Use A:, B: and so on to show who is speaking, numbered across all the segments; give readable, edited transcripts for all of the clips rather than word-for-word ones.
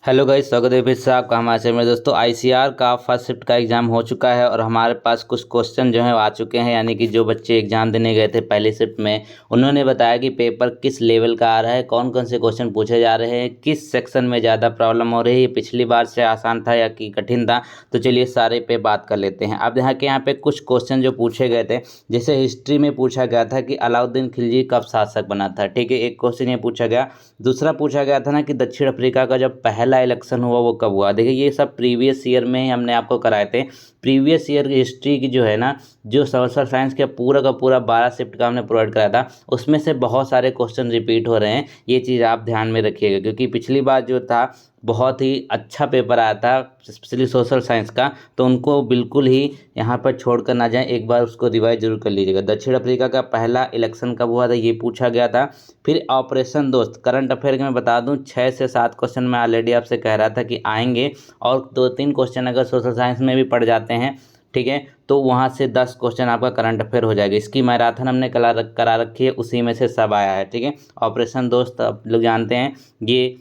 A: Hello guys, स्वागत है फिर से आपका हमारे चैनल में। दोस्तों, आईसीआर का फर्स्ट शिफ्ट का एग्ज़ाम हो चुका है और हमारे पास कुछ क्वेश्चन जो हैं वो आ चुके हैं। यानी कि जो बच्चे एग्ज़ाम देने गए थे पहली शिफ्ट में, उन्होंने बताया कि पेपर किस लेवल का आ रहा है, कौन कौन से क्वेश्चन पूछे जा रहे हैं, किस सेक्शन में ज़्यादा प्रॉब्लम हो रही है, पिछली बार से आसान था या कि कठिन था। तो चलिए सारे पे बात कर लेते हैं। अब यहाँ पे कुछ क्वेश्चन जो पूछे गए थे, जैसे हिस्ट्री में पूछा गया था कि अलाउद्दीन खिलजी कब शासक बना था। ठीक है, एक क्वेश्चन ये पूछा गया। दूसरा पूछा गया था ना कि दक्षिण अफ्रीका का जब पहला इलेक्शन हुआ वो कब हुआ। देखिए, ये सब प्रीवियस ईयर में ही हमने आपको कराए थे। प्रीवियस ईयर की हिस्ट्री की जो है ना, जो सोशल साइंस का पूरा 12 शिफ्ट का हमने प्रोवाइड कराया था, उसमें से बहुत सारे क्वेश्चन रिपीट हो रहे हैं। ये चीज़ आप ध्यान में रखिएगा, क्योंकि पिछली बार जो था बहुत ही अच्छा पेपर आया था स्पेशली सोशल साइंस का। तो उनको बिल्कुल ही यहाँ पर छोड़ कर ना जाएं, एक बार उसको रिवाइज जरूर कर लीजिएगा। दक्षिण अफ्रीका का पहला इलेक्शन कब हुआ था, ये पूछा गया था। फिर ऑपरेशन दोस्त, करंट अफेयर के मैं बता दूं 6 से 7 क्वेश्चन मैं ऑलरेडी आपसे कह रहा था कि आएंगे, और 2-3 क्वेश्चन अगर सोशल साइंस में भी पड़ जाते हैं, ठीक है, तो वहाँ से 10 क्वेश्चन आपका करंट अफेयर हो जाएगा। इसकी मैराथन हमने करा रखी है, उसी में से सब आया है। ठीक है, ऑपरेशन दोस्त आप लोग जानते हैं, ये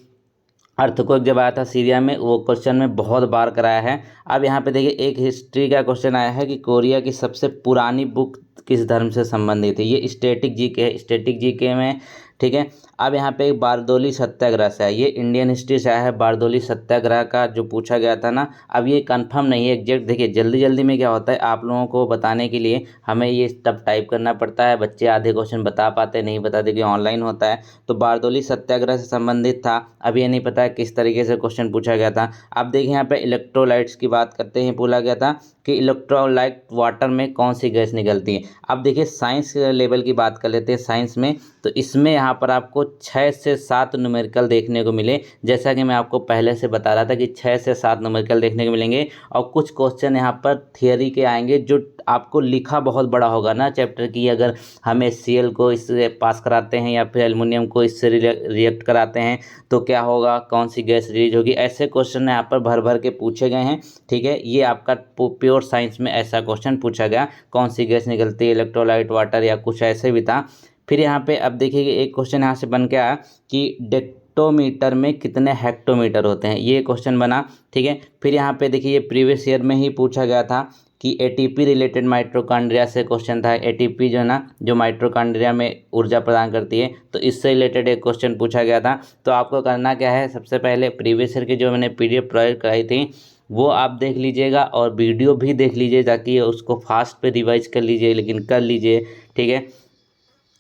A: अर्थक्वेक जब आया था सीरिया में, वो क्वेश्चन में बहुत बार कराया है। अब यहाँ पे देखिए, एक हिस्ट्री का क्वेश्चन आया है कि कोरिया की सबसे पुरानी बुक किस धर्म से संबंधित है। ये स्टैटिक जीके है, स्टैटिक जीके में। ठीक है, अब यहाँ पे एक बारदोली सत्याग्रह से है, ये इंडियन हिस्ट्री से आया है। बारदोली सत्याग्रह का जो पूछा गया था ना, अब ये कंफर्म नहीं है एग्जैक्ट। देखिए, जल्दी जल्दी में क्या होता है, आप लोगों को बताने के लिए हमें ये तब टाइप करना पड़ता है। बच्चे आधे क्वेश्चन बता पाते नहीं बताते, कि ऑनलाइन होता है। तो बारदोली सत्याग्रह से संबंधित था। अब ये नहीं पता है किस तरीके से क्वेश्चन पूछा गया था। अब देखिए, यहाँ पे इलेक्ट्रोलाइट्स की बात करते हैं, बोला गया था कि इलेक्ट्रोलाइट वाटर में कौन सी गैस निकलती है। अब देखिए, साइंस लेवल की बात कर लेते हैं। साइंस में तो इसमें यहाँ पर आपको 6 से 7 न्यूमेरिकल देखने को मिले। जैसा कि मैं आपको पहले से बता रहा था कि 6 से 7 न्यूमेरिकल देखने को मिलेंगे, और कुछ क्वेश्चन यहाँ पर थियरी के आएंगे, जो आपको लिखा बहुत बड़ा होगा ना चैप्टर की। अगर हम HCl को इससे पास कराते हैं या फिर एल्युमिनियम को इससे रिएक्ट कराते हैं, तो क्या होगा, कौन सी गैस रिलीज होगी, ऐसे क्वेश्चन यहाँ पर भर भर के पूछे गए हैं। ठीक है, ये आपका प्योर साइंस में ऐसा क्वेश्चन पूछा गया, कौन सी गैस निकलती है, इलेक्ट्रोलाइट वाटर या कुछ ऐसे भी था। फिर यहाँ पे अब देखिए, एक क्वेश्चन यहाँ से बन के आया कि डेक्टोमीटर में कितने हेक्टोमीटर होते हैं, ये क्वेश्चन बना। ठीक है, फिर यहाँ पे देखिए, ये प्रीवियस ईयर में ही पूछा गया था कि ATP रिलेटेड माइटोकॉन्ड्रिया से क्वेश्चन था। ATP जो है ना, जो माइटोकॉन्ड्रिया में ऊर्जा प्रदान करती है, तो इससे रिलेटेड एक क्वेश्चन पूछा गया था। तो आपको करना क्या है, सबसे पहले प्रीवियस ईयर की जो मैंने PDF प्रोवाइड कराई थी, वो आप देख लीजिएगा, और वीडियो भी देख लीजिए, ताकि उसको फास्ट पे रिवाइज कर लीजिए, लेकिन कर लीजिए। ठीक है,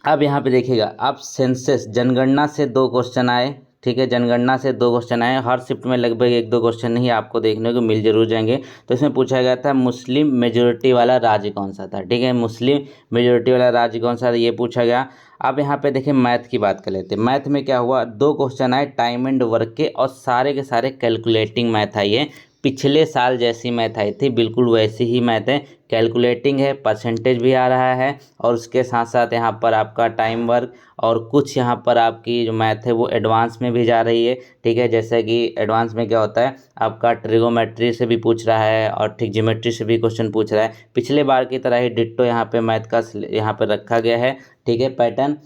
A: अब यहाँ पे देखिएगा, अब सेंसस जनगणना से 2 क्वेश्चन आए। ठीक है, जनगणना से 2 क्वेश्चन आए। हर शिफ्ट में लगभग 1-2 क्वेश्चन ही आपको देखने को मिल जरूर जाएंगे। तो इसमें पूछा गया था मुस्लिम मेजोरिटी वाला राज्य कौन सा था। ठीक है, मुस्लिम मेजोरिटी वाला राज्य कौन सा था, ये पूछा गया। अब यहाँ पे देखिए, मैथ की बात कर लेते हैं। मैथ में क्या हुआ, 2 क्वेश्चन आए टाइम एंड वर्क के, और सारे के सारे कैलकुलेटिंग मैथ आई है। पिछले साल जैसी मैथ आई थी, बिल्कुल वैसी ही मैथ है। कैलकुलेटिंग है, परसेंटेज भी आ रहा है, और उसके साथ साथ यहाँ पर आपका टाइम वर्क, और कुछ यहाँ पर आपकी जो मैथ है वो एडवांस में भी जा रही है। ठीक है, जैसे कि एडवांस में क्या होता है, आपका ट्रिगोमेट्री से भी पूछ रहा है, और ठीक ज्योमेट्री से भी क्वेश्चन पूछ रहा है। पिछले बार की तरह ही डिट्टो यहाँ पे मैथ का यहाँ पर रखा गया है। ठीक है, पैटर्न।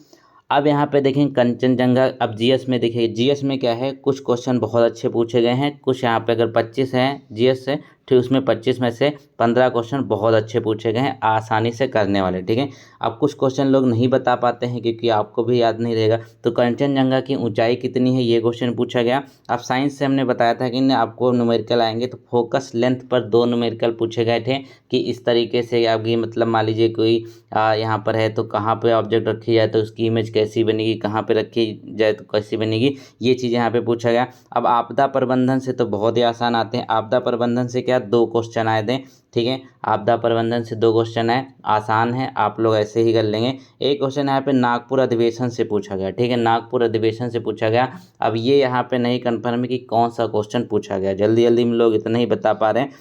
A: अब यहाँ पे देखें कंचनजंगा। अब GS में देखिए, GS में क्या है, कुछ क्वेश्चन बहुत अच्छे पूछे गए हैं। कुछ यहाँ पे अगर 25 हैं GS से, ठीक, उसमें 25 में से 15 क्वेश्चन बहुत अच्छे पूछे गए हैं, आसानी से करने वाले। ठीक है, अब कुछ क्वेश्चन लोग नहीं बता पाते हैं, क्योंकि आपको भी याद नहीं रहेगा। तो कंचनजंगा की ऊंचाई कितनी है, ये क्वेश्चन पूछा गया। अब साइंस से हमने बताया था कि आपको न्यूमेरिकल आएंगे, तो फोकस लेंथ पर 2 न्यूमेरिकल पूछे गए थे, कि इस तरीके से आपकी, मतलब मान लीजिए कोई यहाँ पर है, तो कहाँ पे ऑब्जेक्ट रखी जाए तो उसकी इमेज कैसी बनेगी, कहाँ पे रखी जाए तो कैसी बनेगी, ये चीज़ यहाँ पे पूछा गया। अब आपदा प्रबंधन से तो बहुत ही आसान आते हैं। आपदा प्रबंधन से क्या 2 क्वेश्चन आए थे। ठीक है, आपदा प्रबंधन से 2 क्वेश्चन है, आसान है, आप लोग ऐसे ही कर लेंगे। एक क्वेश्चन यहाँ पे नागपुर अधिवेशन से पूछा गया। ठीक है, नागपुर अधिवेशन से पूछा गया। अब ये यहाँ पे नहीं कन्फर्म है कि कौन सा क्वेश्चन पूछा गया, जल्दी जल्दी में लोग इतना ही बता पा रहे हैं।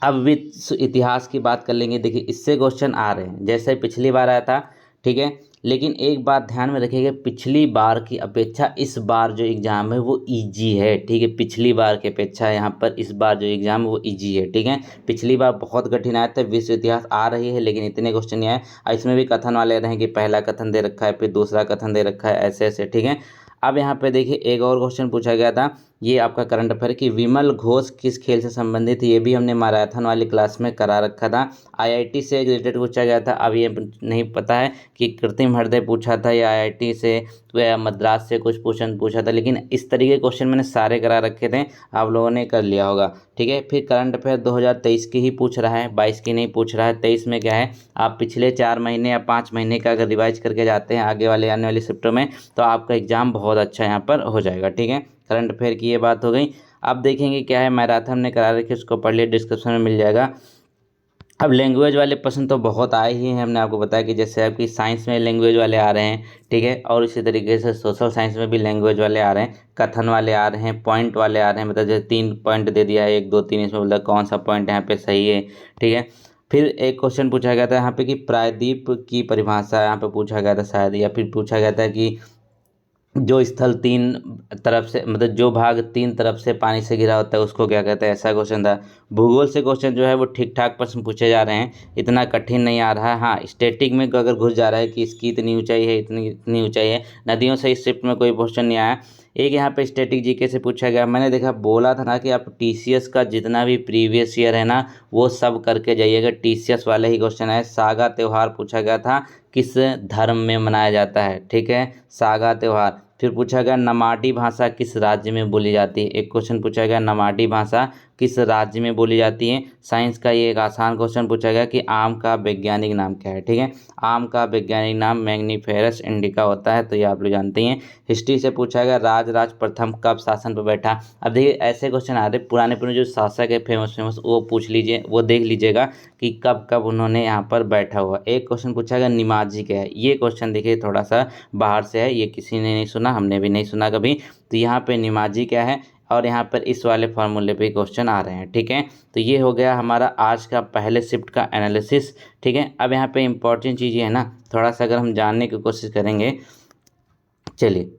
A: अब विश्व इतिहास की बात कर लेंगे। देखिए, इससे क्वेश्चन आ रहे हैं जैसे पिछली बार आया था। ठीक है, लेकिन एक बात ध्यान में रखिएगा, पिछली बार की अपेक्षा इस बार जो एग्ज़ाम है वो इजी है। ठीक है, पिछली बार की अपेक्षा यहाँ पर इस बार जो एग्ज़ाम है वो इजी है। ठीक है, पिछली बार बहुत कठिन आया था, विश्व इतिहास आ रही है लेकिन इतने क्वेश्चन नहीं आए। इसमें भी कथन वाले रहे हैं कि पहला कथन दे रखा है, फिर दूसरा कथन दे रखा है, ऐसे ऐसे। ठीक है, अब यहाँ पे देखिए एक और क्वेश्चन पूछा गया था, ये आपका करंट अफेयर कि विमल घोष किस खेल से संबंधित है, ये भी हमने मैराथन वाली क्लास में करा रखा था। आईआईटी से रिलेटेड पूछा गया था। अब ये नहीं पता है कि कृत्रिम हृदय पूछा था या आईआईटी से या मद्रास से कुछ क्वेश्चन पूछा था, लेकिन इस तरीके के क्वेश्चन मैंने सारे करा रखे थे, आप लोगों ने कर लिया होगा। ठीक है, फिर करंट अफेयर 2023 की ही पूछ रहा है, 22 की नहीं पूछ रहा है। 23 में क्या है, आप पिछले 4 महीने या 5 महीने का अगर रिवाइज करके जाते हैं आगे वाले आने वाली शिफ्टों में, तो आपका एग्जाम बहुत अच्छा यहाँ पर हो जाएगा। ठीक है, करंट अफेयर की ये बात हो गई। अब देखेंगे क्या है, मैराथन ने करा रखी, उसको पढ़ लिया, डिस्क्रिप्शन में मिल जाएगा। अब लैंग्वेज वाले प्रश्न तो बहुत आए ही हैं, हमने आपको बताया कि जैसे आपकी साइंस में लैंग्वेज वाले आ रहे हैं, ठीक है, और इसी तरीके से सोशल साइंस में भी लैंग्वेज वाले आ रहे हैं, कथन वाले आ रहे हैं, पॉइंट वाले आ रहे हैं, मतलब जैसे 3 पॉइंट दे दिया है, 1 2 3, इसमें मतलब कौन सा पॉइंट यहाँ पे सही है। ठीक है, फिर एक क्वेश्चन पूछा गया था यहाँ पे कि प्रायद्वीप की परिभाषा यहाँ पे पूछा गया था शायद, या फिर पूछा गया था कि जो स्थल 3 तरफ से, मतलब जो भाग 3 तरफ से पानी से घिरा होता है उसको क्या कहते हैं, ऐसा क्वेश्चन था। भूगोल से क्वेश्चन जो है वो ठीक ठाक प्रश्न पूछे जा रहे हैं, इतना कठिन नहीं आ रहा है। हाँ, स्टैटिक में अगर घुस जा रहा है कि इसकी इतनी ऊंचाई है, इतनी इतनी ऊंचाई है, नदियों से इस शिफ्ट में कोई क्वेश्चन नहीं आया। एक यहाँ पे स्टैटिक जीके से पूछा गया, मैंने देखा बोला था ना कि आप टीसीएस का जितना भी प्रीवियस ईयर है ना वो सब करके जाइएगा, टीसीएस वाले ही क्वेश्चन है। सागा त्यौहार पूछा गया था, किस धर्म में मनाया जाता है, ठीक है, सागा त्यौहार। फिर पूछा गया नमाडी भाषा किस राज्य में बोली जाती है, एक क्वेश्चन पूछा गया नमाडी भाषा किस राज्य में बोली जाती है। साइंस का ये एक आसान क्वेश्चन पूछा गया कि आम का वैज्ञानिक नाम क्या है, ठीक है, आम का वैज्ञानिक नाम मैग्नीफेरस इंडिका होता है, तो ये आप लोग जानते हैं। हिस्ट्री से पूछा गया राज प्रथम कब शासन पर बैठा। अब देखिए ऐसे क्वेश्चन आ रहे, पुराने पुराने जो शासक है फेमस वो पूछ लीजिए, वो देख लीजिएगा कि कब कब उन्होंने यहाँ पर बैठा हुआ। एक क्वेश्चन पूछा गया निमाजी क्या है, ये क्वेश्चन देखिए थोड़ा सा बाहर से है, ये किसी ने नहीं सुना, हमने भी नहीं सुना कभी। तो यहाँ पे निमाजी क्या है, और यहाँ पर इस वाले फार्मूले पे क्वेश्चन आ रहे हैं। ठीक है, तो ये हो गया हमारा आज का पहले शिफ्ट का एनालिसिस। ठीक है, अब यहाँ पे इंपॉर्टेंट चीज़ ये है ना, थोड़ा सा अगर हम जानने की कोशिश करेंगे, चलिए,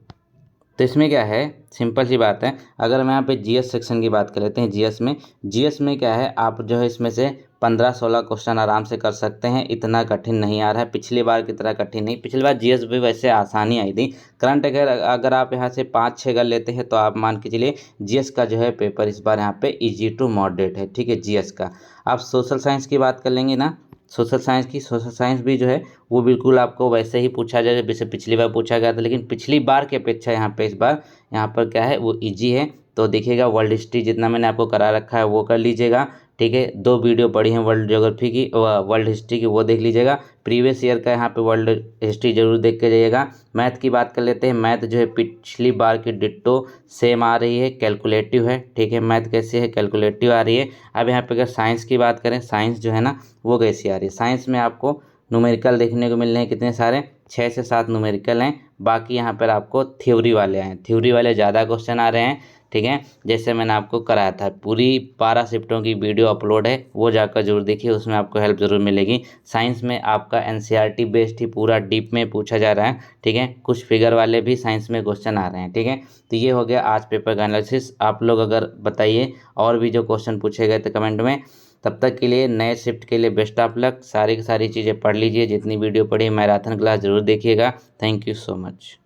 A: तो इसमें क्या है, सिंपल सी बात है। अगर हम यहाँ पे जीएस सेक्शन की बात कर लेते हैं, जीएस में क्या है, आप जो है इसमें से 15-16 क्वेश्चन आराम से कर सकते हैं, इतना कठिन नहीं आ रहा है, पिछली बार की तरह कठिन नहीं। पिछली बार जीएस भी वैसे आसानी आई थी। करंट अगर आप यहाँ से 5-6 कर लेते हैं तो आप मान के चलिए जीएस का जो है पेपर इस बार यहाँ पे इजी टू मॉडरेट है। ठीक है, जीएस का। आप सोशल साइंस की बात कर लेंगे ना, सोशल साइंस भी जो है वो बिल्कुल आपको वैसे ही पूछा जाए जैसे पिछली बार पूछा गया था, लेकिन पिछली बार की अपेक्षा यहाँ पे इस बार यहाँ पर क्या है वो इजी है। तो देखिएगा वर्ल्ड हिस्ट्री जितना मैंने आपको करा रखा है वो कर लीजिएगा। ठीक है, 2 वीडियो पढ़ी हैं वर्ल्ड ज्योग्राफी की, वर्ल्ड हिस्ट्री की, वो देख लीजिएगा। प्रीवियस ईयर का यहाँ पे वर्ल्ड हिस्ट्री जरूर देख के जाइएगा। मैथ की बात कर लेते हैं, मैथ जो है पिछली बार की डिट्टो सेम आ रही है, कैलकुलेटिव है। ठीक है, मैथ कैसी है, कैलकुलेटिव आ रही है। अब यहाँ पे अगर साइंस की बात करें, साइंस जो है ना वो कैसी आ रही है, साइंस में आपको न्यूमेरिकल देखने को मिल रहे हैं, कितने सारे, 6 से 7 न्यूमेरिकल हैं। बाकी यहाँ पर आपको थ्योरी वाले हैं, थ्योरी वाले ज़्यादा क्वेश्चन आ रहे हैं। ठीक है, जैसे मैंने आपको कराया था, पूरी 12 शिफ्टों की वीडियो अपलोड है, वो जाकर जरूर देखिए, उसमें आपको हेल्प जरूर मिलेगी। साइंस में आपका एनसीईआरटी बेस्ड ही पूरा डीप में पूछा जा रहा है। ठीक है, कुछ फिगर वाले भी साइंस में क्वेश्चन आ रहे हैं। ठीक है, तो ये हो गया आज पेपर का एनालिसिस। आप लोग अगर बताइए और भी जो क्वेश्चन पूछे गए थे कमेंट में। तब तक के लिए नए शिफ्ट के लिए बेस्ट ऑफ लक। सारी की सारी चीज़ें पढ़ लीजिए, जितनी वीडियो पढ़ी मैराथन क्लास जरूर देखिएगा। Thank you so much.